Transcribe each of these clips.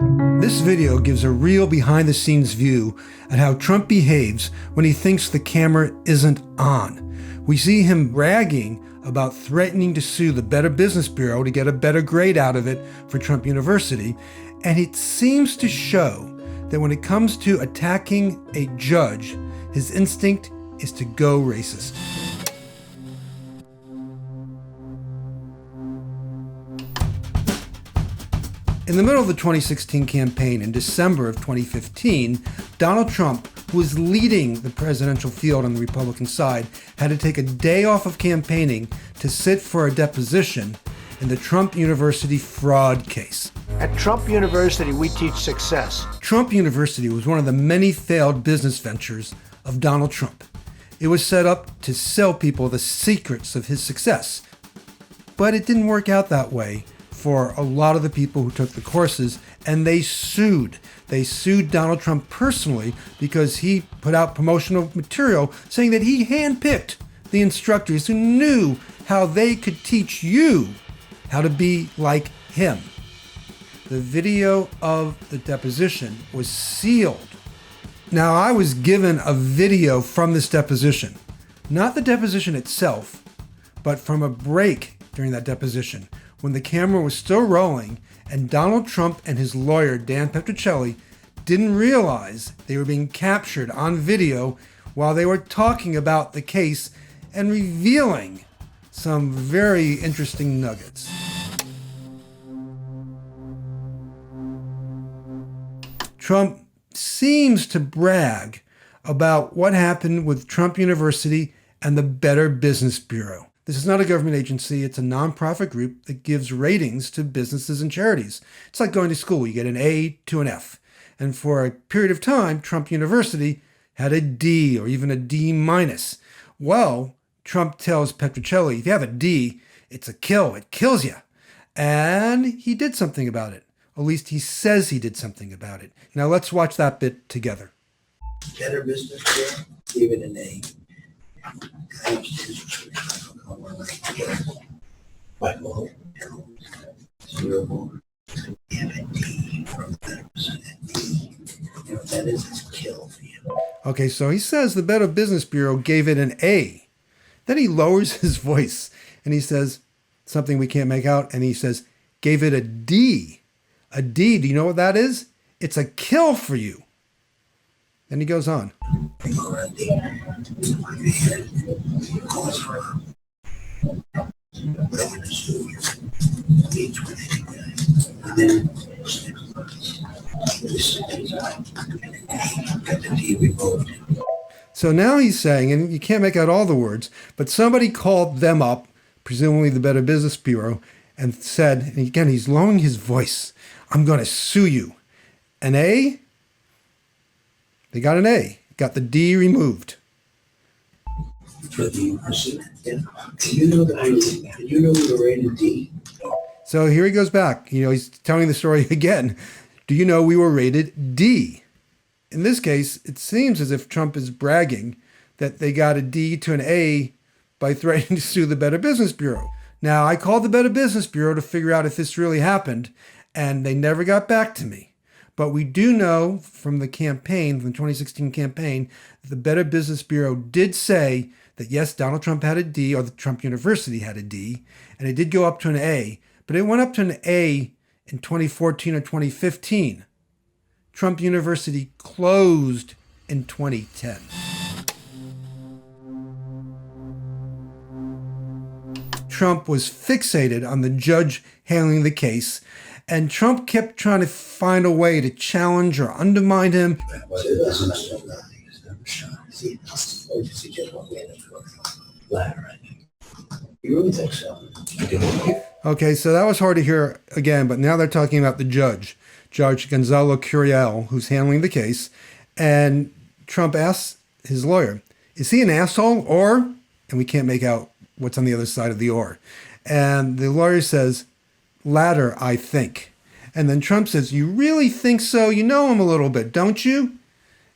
This video gives a real behind-the-scenes view at how Trump behaves when he thinks the camera isn't on. We see him bragging about threatening to sue the Better Business Bureau to get a better grade out of it for Trump University, and it seems to show that when it comes to attacking a judge, his instinct is to go racist. In the middle of the 2016 campaign in December of 2015, Donald Trump, who was leading the presidential field on the Republican side, had to take a day off of campaigning to sit for a deposition in the Trump University fraud case. At Trump University, we teach success. Trump University was one of the many failed business ventures of Donald Trump. It was set up to sell people the secrets of his success. But it didn't work out that way for a lot of the people who took the courses, and they sued. They sued Donald Trump personally because he put out promotional material saying that he handpicked the instructors who knew how they could teach you how to be like him. The video of the deposition was sealed. Now, I was given a video from this deposition, not the deposition itself, but from a break during that deposition, when the camera was still rolling and Donald Trump and his lawyer, Dan Petrocelli, didn't realize they were being captured on video while they were talking about the case and revealing some very interesting nuggets. Trump seems to brag about what happened with Trump University and the Better Business Bureau. This is not a government agency. It's a nonprofit group that gives ratings to businesses and charities. It's like going to school. You get an A to an F. And for a period of time, Trump University had a D or even a D minus. Well, Trump tells Petrocelli, if you have a D, it's a kill. It kills you. And he did something about it. At least he says he did something about it. Now let's watch that bit together. Better Business Bureau, gave it an A. Okay, so he says the Better Business Bureau gave it an A. Then he lowers his voice and he says something we can't make out, and he says, gave it a D. A D, do you know what that is? It's a kill for you. Then he goes on. So now he's saying, and you can't make out all the words, but somebody called them up, presumably the Better Business Bureau, and said, and again, he's lowering his voice, I'm going to sue you. An A? They got an A. Got the D removed. For the university. Yeah. Do you know we were rated D? So here he goes back. He's telling the story again. Do you know we were rated D? In this case, it seems as if Trump is bragging that they got a D to an A by threatening to sue the Better Business Bureau. Now, I called the Better Business Bureau to figure out if this really happened, and they never got back to me. But we do know from the campaign, from the 2016 campaign, that the Better Business Bureau did say that, yes, Donald Trump had a D, or the Trump University had a D, and it did go up to an A. But it went up to an A in 2014 or 2015. Trump University closed in 2010. Trump was fixated on the judge handling the case, and Trump kept trying to find a way to challenge or undermine him. You really think so? Okay, so that was hard to hear again, but now they're talking about the judge, Judge Gonzalo Curiel, who's handling the case. And Trump asks his lawyer, is he an asshole or? And we can't make out what's on the other side of the or. And the lawyer says, latter, I think. And then Trump says, you really think so? You know him a little bit, don't you?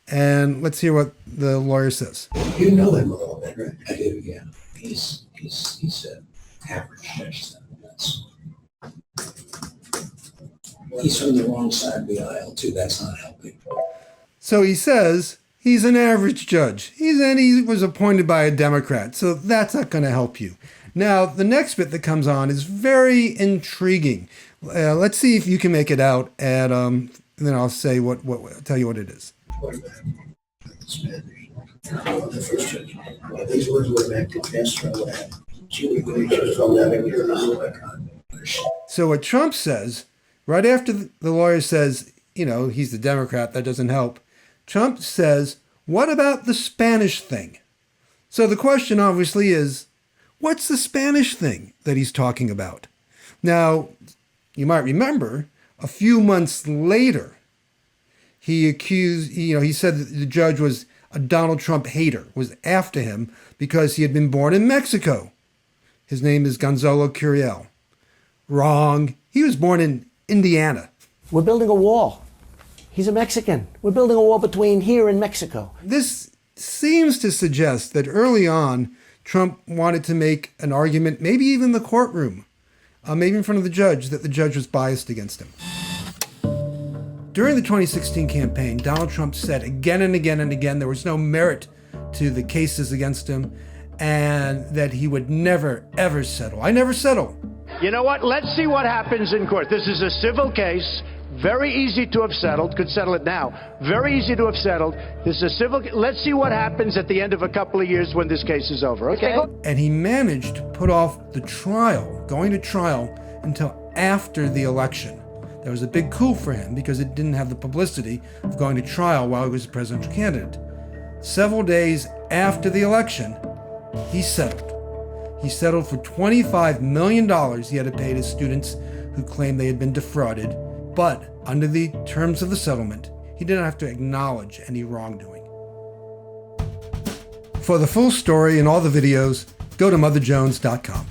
And let's hear what the lawyer says. You know him a little bit, right? I do, yeah. He's an average judge. That's He's from the wrong side of the aisle, too. That's not helping. So he says he's an average judge. He was appointed by a Democrat, so that's not going to help you. Now, the next bit that comes on is very intriguing. Let's see if you can make it out, and then I'll say tell you what it is. Spanish. The first judge. Well, these words were back to Castro. She would just 11 years old. So what Trump says, right after the lawyer says, he's the Democrat, that doesn't help, Trump says, what about the Spanish thing? So the question obviously is, what's the Spanish thing that he's talking about? Now, you might remember, a few months later, he said that the judge was a Donald Trump hater, was after him because he had been born in Mexico. His name is Gonzalo Curiel. Wrong. He was born in Indiana. We're building a wall. He's a Mexican. We're building a wall between here and Mexico. This seems to suggest that early on, Trump wanted to make an argument, maybe even in the courtroom, maybe in front of the judge, that the judge was biased against him. During the 2016 campaign, Donald Trump said again and again and again there was no merit to the cases against him and that he would never, ever settle. I never settle. You know what? Let's see what happens in court. This is a civil case. Very easy to have settled. Could settle it now. Very easy to have settled. This is a civil case. Let's see what happens at the end of a couple of years when this case is over, okay? And he managed to put off the trial, going to trial, until after the election. That was a big coup for him because it didn't have the publicity of going to trial while he was a presidential candidate. Several days after the election, he settled. He settled for $25 million he had to pay to students who claimed they had been defrauded. But under the terms of the settlement, he didn't have to acknowledge any wrongdoing. For the full story and all the videos, go to motherjones.com.